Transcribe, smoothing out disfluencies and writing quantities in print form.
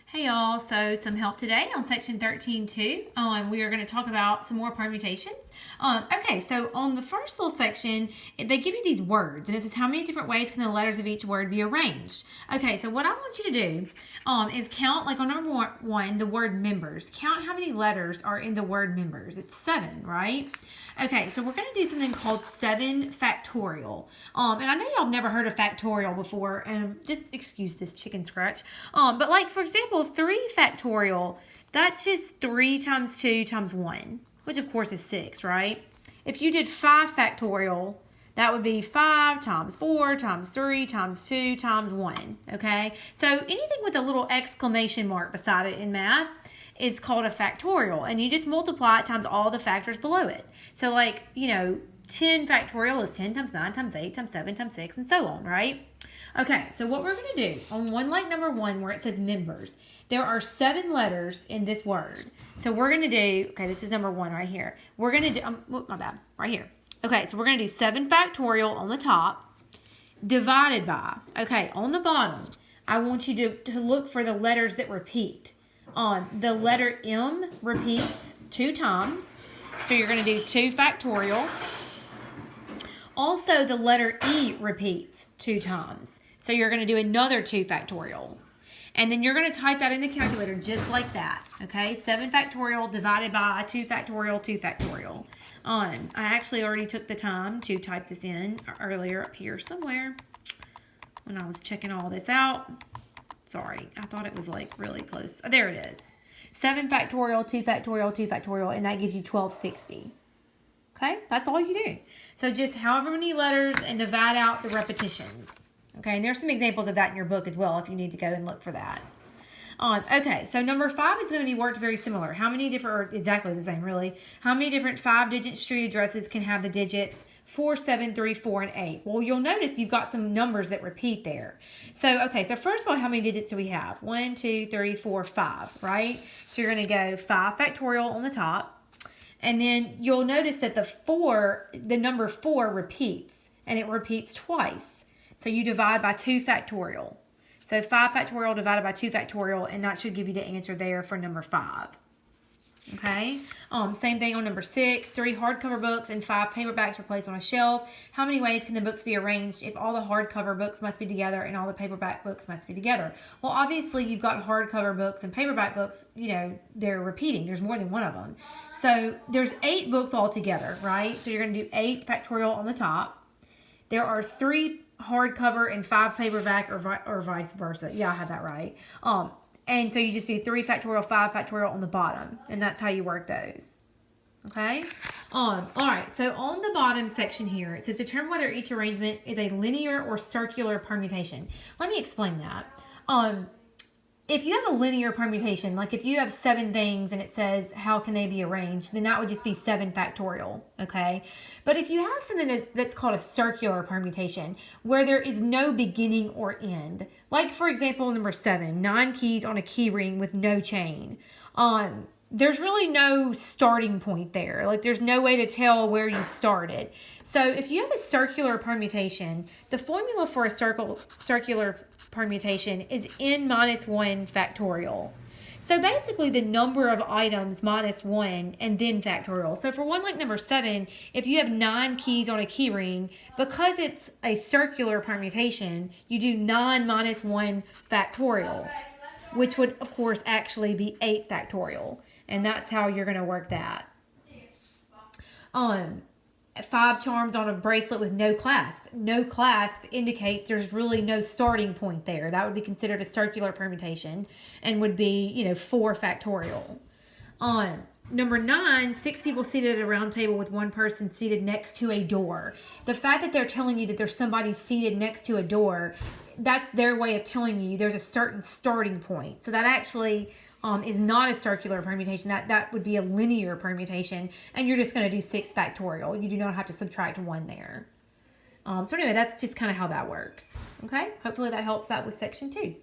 Hey y'all, so some help today on section 13.2. We are going to talk about some more permutations. Okay, so on the first little section, they give you these words, and it says how many different ways can the letters of each word be arranged. Okay, so what I want you to do is count, like on number one, the word members. Count how many letters are in the word members. It's 7, right? Okay, so we're going to do something called 7 factorial. And I know y'all have never heard of factorial before, and just excuse this chicken scratch. But like, for example, 3 factorial, that's just 3 times 2 times 1, which of course is 6, right? If you did 5 factorial, that would be 5 times 4 times 3 times 2 times 1, okay? So anything with a little exclamation mark beside it in math is called a factorial, and you just multiply it times all the factors below it. So like, 10 factorial is 10 times 9 times 8 times 7 times 6 and so on, right? Okay, so what we're going to do on one like number 1 where it says members, there are 7 letters in this word. So we're going to do, okay, this is number 1 right here. We're going to do, my bad, right here. Okay, so we're going to do 7 factorial on the top divided by, okay, on the bottom, I want you to look for the letters that repeat. The letter M repeats 2 times, so you're going to do 2 factorial. Also, the letter E repeats 2 times, so you're going to do another 2 factorial. And then you're going to type that in the calculator just like that, okay? 7 factorial divided by 2 factorial, 2 factorial. I actually already took the time to type this in earlier up here somewhere when I was checking all this out. Sorry, I thought it was like really close. Oh, there it is. 7 factorial, 2 factorial, 2 factorial, and that gives you 1260. Okay, that's all you do. So just however many letters and divide out the repetitions. Okay, and there's some examples of that in your book as well if you need to go and look for that. Okay, so number 5 is going to be worked very similar. How many different, or exactly the same really, how many different 5-digit street addresses can have the digits 4, 7, 3, 4, and 8? Well, you'll notice you've got some numbers that repeat there. So, okay, so first of all, how many digits do we have? 1, 2, 3, 4, 5, right? So you're going to go 5 factorial on the top. And then you'll notice that the number 4 repeats, and it repeats twice. So you divide by 2 factorial. So 5 factorial divided by 2 factorial, and that should give you the answer there for number 5. Okay, same thing on number 6, 3 hardcover books and 5 paperbacks were placed on a shelf. How many ways can the books be arranged if all the hardcover books must be together and all the paperback books must be together? Well, obviously you've got hardcover books and paperback books, they're repeating. There's more than one of them. So there's 8 books altogether, right? So you're going to do 8 factorial on the top. There are 3 hardcover and 5 paperback or vice versa. Yeah, I had that right. And so you just do 3 factorial, 5 factorial on the bottom. And that's how you work those. Okay? All right, so on the bottom section here, it says determine whether each arrangement is a linear or circular permutation. Let me explain that. If you have a linear permutation, like if you have 7 things and it says how can they be arranged, then that would just be 7 factorial, okay? But if you have something that's called a circular permutation, where there is no beginning or end, like for example, number 7, 9 keys on a key ring with no chain. There's really no starting point there. Like there's no way to tell where you've started. So if you have a circular permutation, the formula for a circular permutation is n minus 1 factorial. So basically the number of items minus 1 and then factorial. So for one like number 7, if you have 9 keys on a key ring, because it's a circular permutation, you do 9 minus 1 factorial, which would of course actually be 8 factorial. And that's how you're going to work that. 5 charms on a bracelet with no clasp. No clasp indicates there's really no starting point there. That would be considered a circular permutation and would be, 4 factorial. Number 9, 6 people seated at a round table with 1 person seated next to a door. The fact that they're telling you that there's somebody seated next to a door, that's their way of telling you there's a certain starting point. So that actually is not a circular permutation. That would be a linear permutation, and you're just going to do 6 factorial. You do not have to subtract 1 there. So anyway, that's just kind of how that works. Okay, hopefully that helps out with section 2.